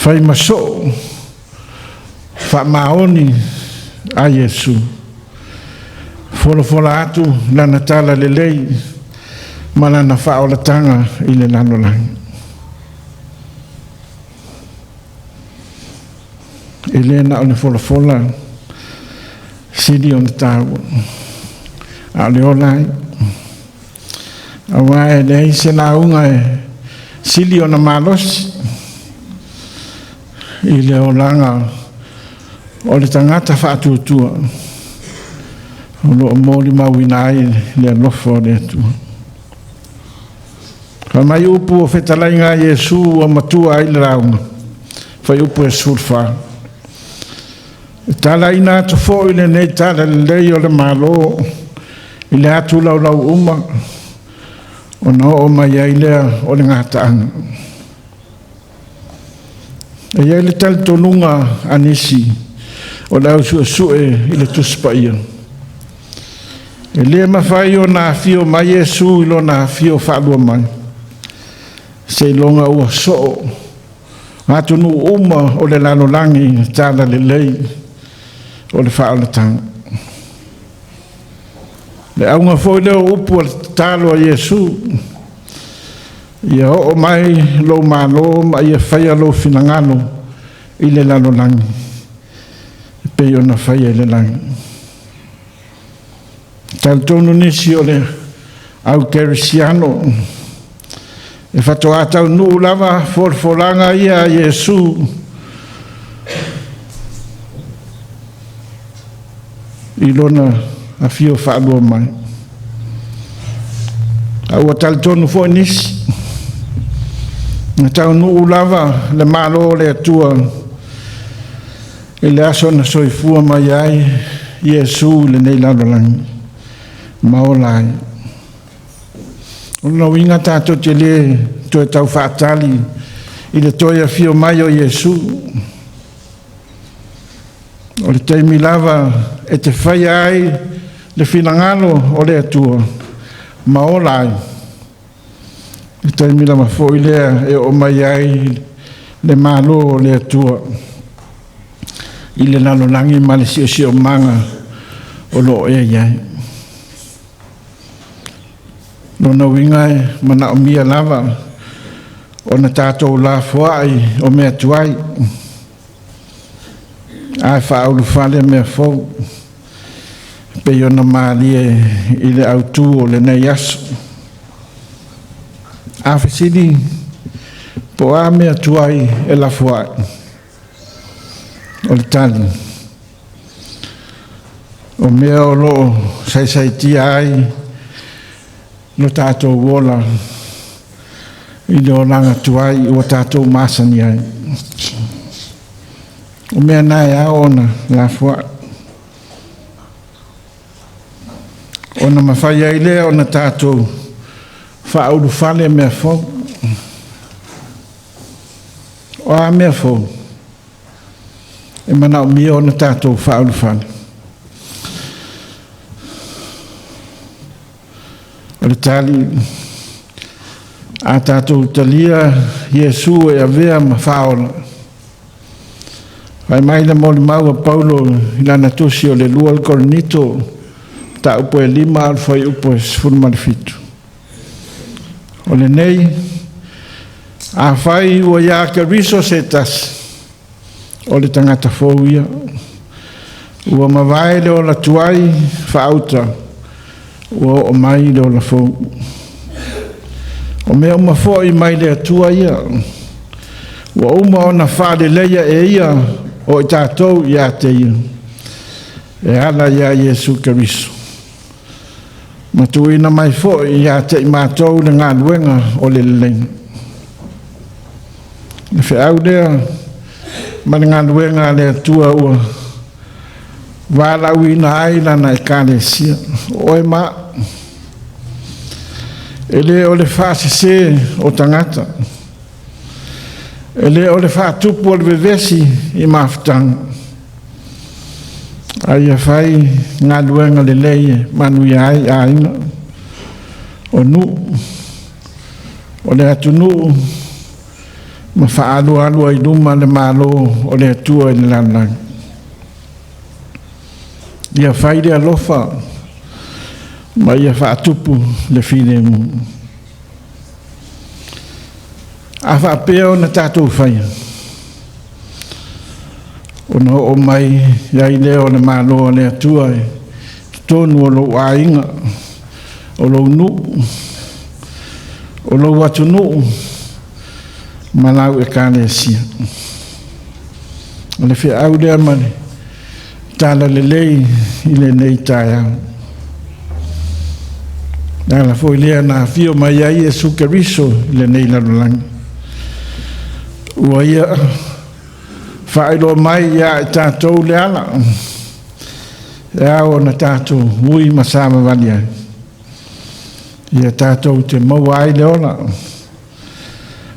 whai maso, wha maoni a Yesu. Fola atu lana tala lelei ma lana whaolatanga i le lanolangi. E lena o le fola sidi o na tāua. A le olai. A wae lei se na unga e sili o na malosi. I le olanga o le tangata whaatutua. O lo mōri mawinai le alofo le atua. Ka mai upu o whetalai ngā Yesu o matua i le raunga. Whai upu e sulfa. Taitaiina atu fo i le nei tala le lei o le malo. I le atu lau uma. O na o mai ai lea o le ngātaanga. E iai le tali tonunga anisi. O lau sue i le tuspaia. E lea mawhai o nā fio mai Yesu ilo nā fio whaalua mai. Se longa ua so. Atunu uma o le lalolangi tala le lei o le whaalatanga. Le aunga foi leo upu o talo a Yesu. Ia o mai lo malo ma ia whaia lo finangano i le lalolangi. Pe o na whaia le langi. Taltonu nisi o le au kerisiano. E whatoa atau nuu lava forforanga ia Yesu. I lona a fio whaalua mai. Au a taltonu fo nisi. Na tau nuu lava le malo le atua. I le aso na soifua mai ai Yesu le nei lalolangi. Maolai. Ono winga tātou te le toe tau whaatali i le toia fio mai o Yesu. O le teimi lava e te whai ai le finangalo o le atua. Maolai. Le teimi lava fo i lea e o mai ai le malo o le atua. I le lalolangi ma le sio manga o lo e iai. Lona winga e mana o mia lava o na tātou la fuai o mea tuai ai whaulu whale mea fau pe o na maalie i le autu o le nei aso a whisini po a mea tuai e la fuai o le tali o mea o loo sai tia ai no tātou wola i le o langa tuai o tātou masani ai o mea nai a ona la fuai ona mawhai ai lea ona tātou whauru whale mea fau o a mea fau e mana o mea ona tātou whauru whale o le tali a tātou talia Iesu e a vea ma whaola vai mai le moli maua Paulo i lana tusi o le lua le koronito ta upo e 5 alfa i upo e 15 o le nei a whai ua ia ke riso se tas o le tangata fōuia ua mawai le o la tuai whaauta ua o mai le o la fōu o mea uma fōi mai le atua ia ua uma o na whale leia e ia o i tātou ia te ia e ala ia Iesu Keriso matuina mai fōi ia te i mātou le ngā luenga o le leng le whiau lea ma le ngā luenga le atua ua wālau ina ailana e kālesia o e maa ele o le whaasese o tangata ele o le whaatupu o le vevesi i mawhitanga ai a whai ngā luenga le leie manui ai a ina o nu o le atu nu ma whaalu alu ai luma le malo o le atua i le lanang ia whai le alofa ma ia whaatupu le whine mu. A whaapea o na tātou whaia. O na o mai iai leo le māloa le atua e tonu o lo ainga, o lo nu, o lo watu nu, malau e kāne sia. O le whia au lea mane, tāla le lei i le nei tāia. Nāla foi lea nā whio mai ai e sukeriso le nei larulangi. Ua ia whaelo mai ia e tātou le ala. E au na tātou mui masama wani ai. Ia tātou te mau ai le ola.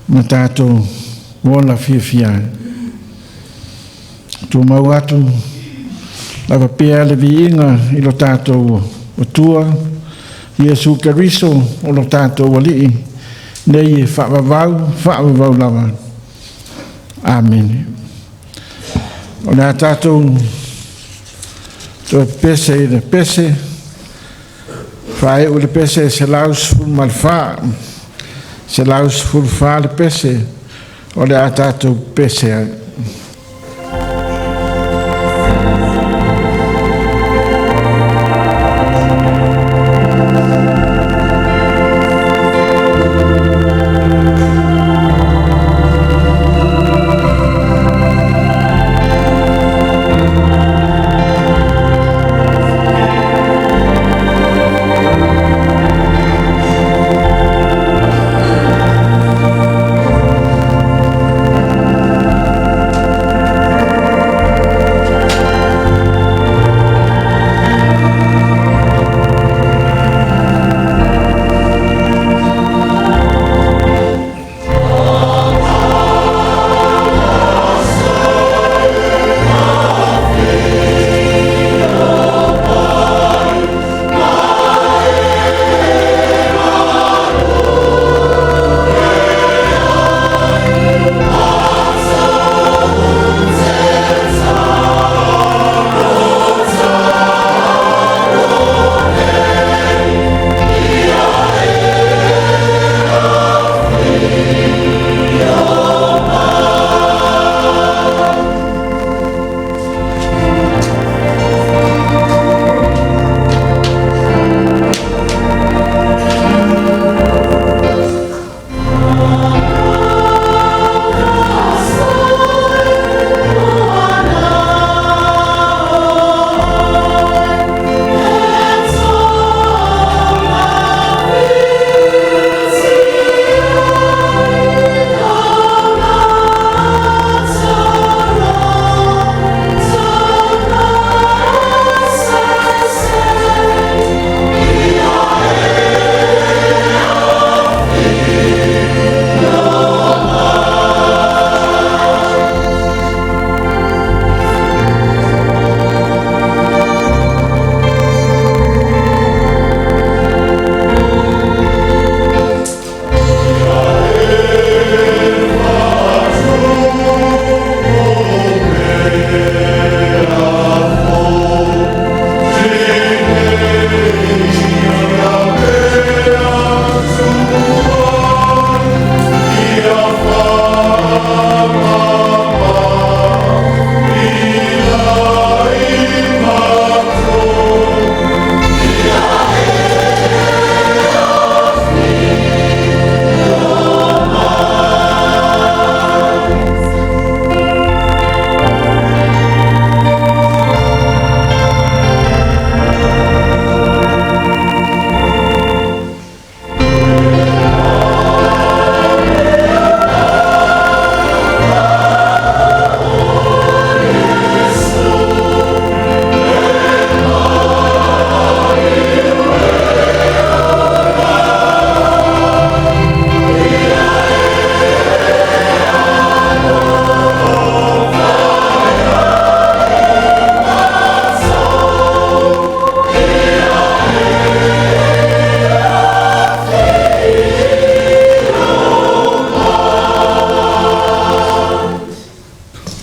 Ma tātou wola fia ai. Tu mau atu lava pea le viinga i lo tātou o tua. Iesu Keriso o lo tātou wali nei e whaavavau lava. Amen. O le tātou to pese i le pese whae o le pese se laus fulmalwha se laus fulwha le pese o le tātou pese ai.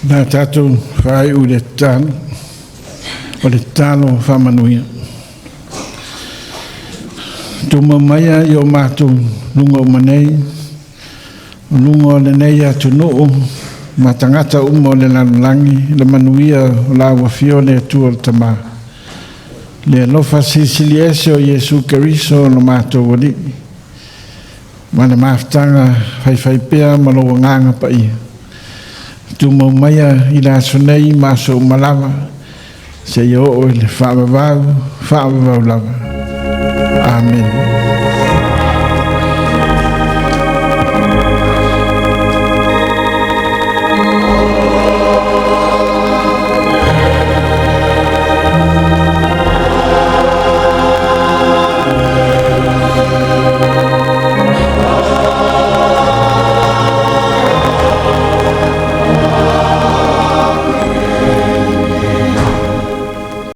Nā tātou whai u le tāno, o le tāno whamanuia. Tuma maia i o mātou nunga o manei, nunga o le nei atu noo, ma tangata uma o le lanolangi, le manuia o la wafio le atua o tama. Le alofa CCCS o Yesu Keriso no mātou wali. Ma le maftanga whai pea ma lo nganga pa ia. Tuma maia i la sonei maso malawa, se i o le whaamavau lava. Amen.